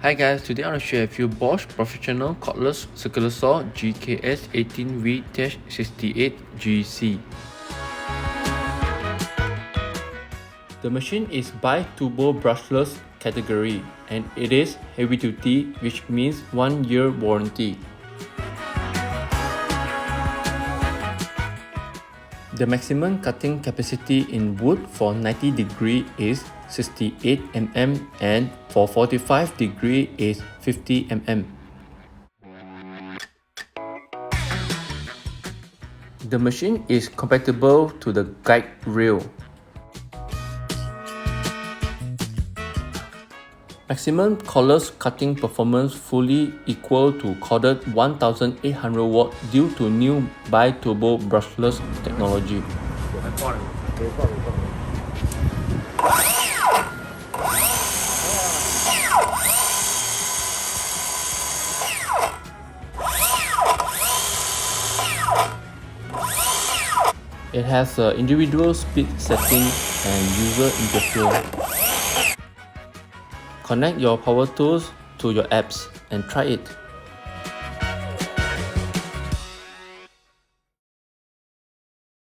Hi guys, today I want to share with you Bosch Professional Cordless Circular Saw GKS18V-68CG. The machine is BITURBO brushless category and it is heavy duty, which means 1 year warranty. The maximum cutting capacity in wood for 90 degree is 68 mm and for 45 degree is 50 mm. The machine is compatible to the guide rail. Maximum cordless cutting performance fully equal to corded 1800 watt due to new BITURBO brushless technology. It has an individual speed setting and user interface. Connect your power tools to your apps and try it.